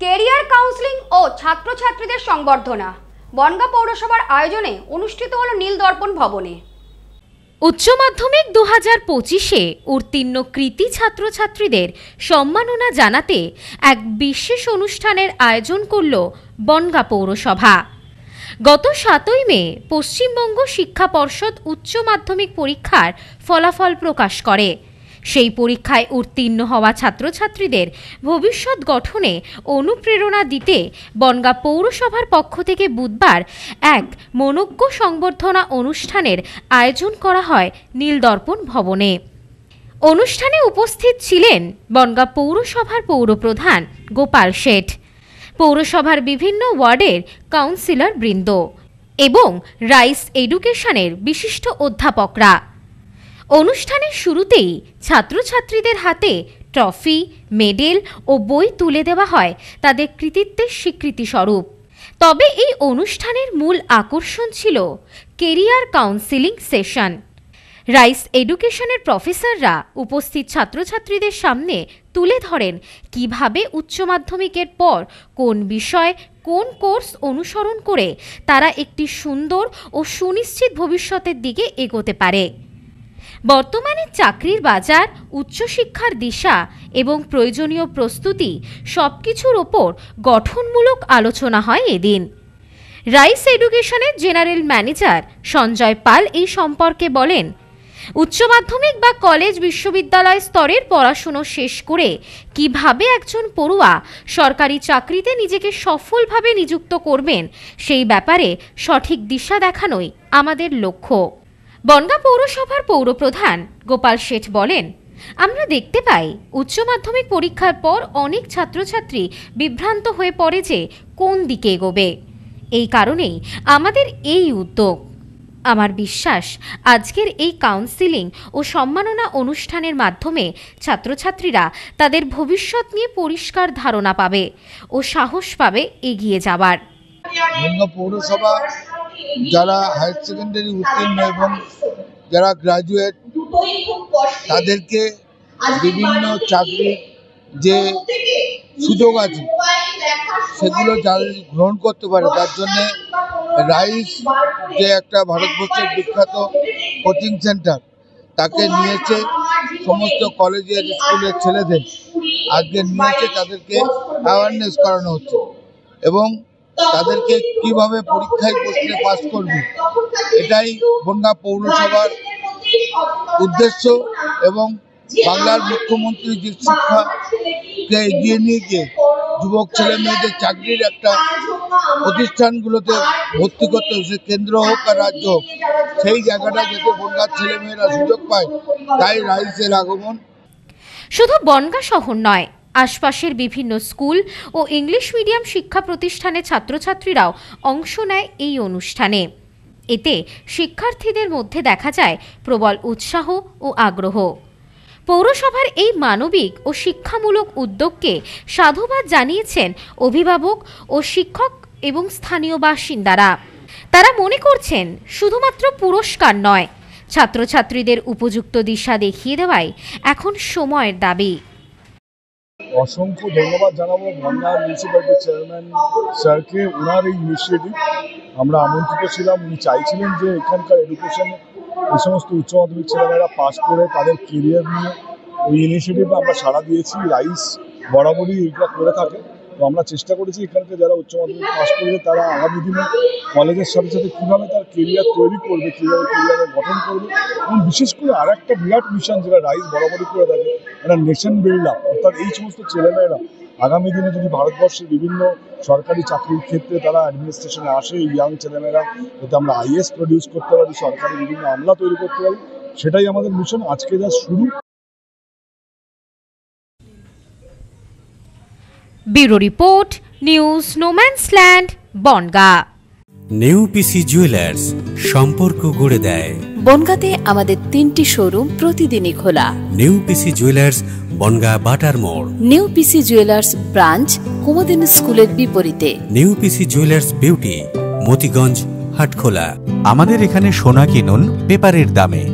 Career counselling ও ছাত্রছাত্রীদের সংবর্ধনা বনগাঁ পৌরসভার আয়োজনে অনুষ্ঠিত হলো নীলদর্পণ ভবনে। উচ্চ মাধ্যমিক 2025-এ উত্তীর্ণ কৃতী ছাত্রছাত্রীদের সম্মাননা জানাতে এক বিশেষ অনুষ্ঠানের আয়োজন করল বনগাঁ পৌরসভা। গত 7ই মে পশ্চিমবঙ্গ শিক্ষা পর্ষদ উচ্চ মাধ্যমিক পরীক্ষার ফলাফল প্রকাশ করে। সেই পরীক্ষায় উত্তীর্ণ হওয়া ছাত্রছাত্রীদের ভবিষ্যৎ গঠনে অনুপ্রেরণা দিতে বনগাঁ পৌরসভার পক্ষ থেকে বুধবার এক মনোজ্ঞ সংবর্ধনা অনুষ্ঠানের আয়োজন করা হয় নীলদর্পণ ভবনে। অনুষ্ঠানে উপস্থিত ছিলেন বনগাঁ পৌরসভার পৌরপ্রধান গোপাল শেঠ, পৌরসভার বিভিন্ন ওয়ার্ডের কাউন্সিলর বৃন্দ এবং রাইস এডুকেশনের বিশিষ্ট অধ্যাপকরা। অনুষ্ঠানের শুরুতেই ছাত্রছাত্রীদের হাতে ট্রফি, মেডেল ও বই তুলে দেওয়া হয় তাদের কৃতিত্বের স্বীকৃতি স্বরূপ। তবে এই অনুষ্ঠানের মূল আকর্ষণ ছিল কেরিয়ার কাউন্সেলিং সেশন। রাইস এডুকেশনের প্রফেসররা উপস্থিত ছাত্রছাত্রীদের সামনে তুলে ধরেন কিভাবে উচ্চ মাধ্যমিকের পর কোন বিষয়, কোন কোর্স অনুসরণ করে তারা একটি সুন্দর ও সুনিশ্চিত ভবিষ্যতের দিকে এগোতে পারে। বর্তমানে চাকরির বাজার, উচ্চশিক্ষার দিশা এবং প্রয়োজনীয় প্রস্তুতি সবকিছুর ওপর গঠনমূলক আলোচনা হয় এদিন। রাইস এডুকেশনের জেনারেল ম্যানেজার সঞ্জয় পাল এই সম্পর্কে বলেন, উচ্চ মাধ্যমিক বা কলেজ বিশ্ববিদ্যালয় স্তরের পড়াশুনো শেষ করে কিভাবে একজন পড়ুয়া সরকারি চাকরিতে নিজেকে সফলভাবে নিযুক্ত করবেন সেই ব্যাপারে সঠিক দিশা দেখানোই আমাদের লক্ষ্য। বনগাঁ পৌরসভার পৌরপ্রধান গোপাল শেঠ বলেন, আমরা দেখতে পাই উচ্চ মাধ্যমিক পরীক্ষার পর অনেক ছাত্রছাত্রী বিভ্রান্ত হয়ে পড়ে যে কোন দিকে এগোবে। এই কারণেই আমাদের এই উদ্যোগ। আমার বিশ্বাস আজকের এই কাউন্সেলিং ও সম্মাননা অনুষ্ঠানের মাধ্যমে ছাত্রছাত্রীরা তাদের ভবিষ্যৎ নিয়ে পরিষ্কার ধারণা পাবে ও সাহস পাবে এগিয়ে যাবার। বনগাঁ পৌরসভা যারা হায়ার সেকেন্ডারি উত্তীর্ণ এবং যারা গ্রাজুয়েট তাদেরকে বিভিন্ন চাকরির যে সুযোগ আছে সেগুলো যারা গ্রহণ করতে পারে তার জন্যে রাইস যে একটা ভারতবর্ষের বিখ্যাত কোচিং সেন্টার তাকে নিয়েছে সমস্ত কলেজের স্কুলের ছেলেদের আজকে নিয়েছে, তাদেরকে অ্যাওয়ারনেস করানো হচ্ছে এবং তাদেরকে কিভাবে পরীক্ষায় বসলে পাস করবে এটাই বনগাঁ পৌরসভার উদ্দেশ্য। এবং বাংলার মুখ্যমন্ত্রী যে শিক্ষাকে এগিয়ে নিয়ে গিয়ে যুবক ছেলে মেয়েদের চাকরির একটা প্রতিষ্ঠানগুলোতে ভর্তি করতে হবে, সে কেন্দ্র হোক আর রাজ্য হোক, সেই জায়গাটা যাতে বনগাঁর ছেলে মেয়েরা সুযোগ পায়, তাই রাইসের আগমন। শুধু বনগাঁ শহর নয়, আশপাশের বিভিন্ন স্কুল ও ইংলিশ মিডিয়াম শিক্ষা প্রতিষ্ঠানের ছাত্রছাত্রীরাও অংশ নেয় এই অনুষ্ঠানে। এতে শিক্ষার্থীদের মধ্যে দেখা যায় প্রবল উৎসাহ ও আগ্রহ। পৌরসভার এই মানবিক ও শিক্ষামূলক উদ্যোগকে সাধুবাদ জানিয়েছেন অভিভাবক ও শিক্ষক এবং স্থানীয় বাসিন্দারা। তারা মনে করছেন শুধুমাত্র পুরস্কার নয়, ছাত্রছাত্রীদের উপযুক্ত দিশা দেখিয়ে দেওয়াই এখন সময়ের দাবি। অসংখ্য ধন্যবাদ জানাবো বনগাঁ মিউনিসিপ্যালিটির চেয়ারম্যান স্যারকে, ওনার এই ইনিশিয়েটিভ। আমরা আমন্ত্রিত ছিলাম, উনি চাইছিলেন যে এখানকার এডুকেশন এই সমস্ত উচ্চ মাধ্যমিক ছেলেমেয়েরা পাস করে তাদের কেরিয়ার নিয়ে ওই ইনিশিয়েটিভে আমরা সাড়া দিয়েছি। রাইস বরাবরই এইটা করে থাকে, তো আমরা চেষ্টা করেছি এখানকার যারা উচ্চ মাধ্যমিক পাস করবে তারা আগামী দিনে কলেজের সাথে সাথে কীভাবে তার কেরিয়ার তৈরি করবে, কীভাবে কেরিয়ারের গঠন করবে, এবং বিশেষ করে আর একটা বিরাট মিশন যেটা রাইস বরাবরই করে থাকে, একটা নেশন বিল্ড আপ। অর্থাৎ এই সমস্ত ছেলেমেয়েরা আগামী দিনে যদি ভারতবর্ষের বিভিন্ন সরকারি চাকরির ক্ষেত্রে তারা অ্যাডমিনিস্ট্রেশনে আসে, এই ইয়াং ছেলেমেয়েরা যাতে আমরা আইএস প্রডিউস করতে পারি, সরকারি বিভিন্ন আমলা তৈরি করতে পারি, সেটাই আমাদের মিশন। আজকে যা শুরু। Bureau report, news no man's land, Bongaon. New PC jewellers, সম্পর্ক গড়ে দেয়। বনগাঁতে আমাদের 3টি শোরুম প্রতিদিনই খোলা। নিউ পিসি জুয়েলার্স, বনগাঁ বাটার মোড়। New PC jewellers branch Kumudini স্কুলের বিপরীতে। New PC jewellers beauty, Motiganj, Hatkhola. আমাদের এখানে সোনা কিনুন পেপারের দামে।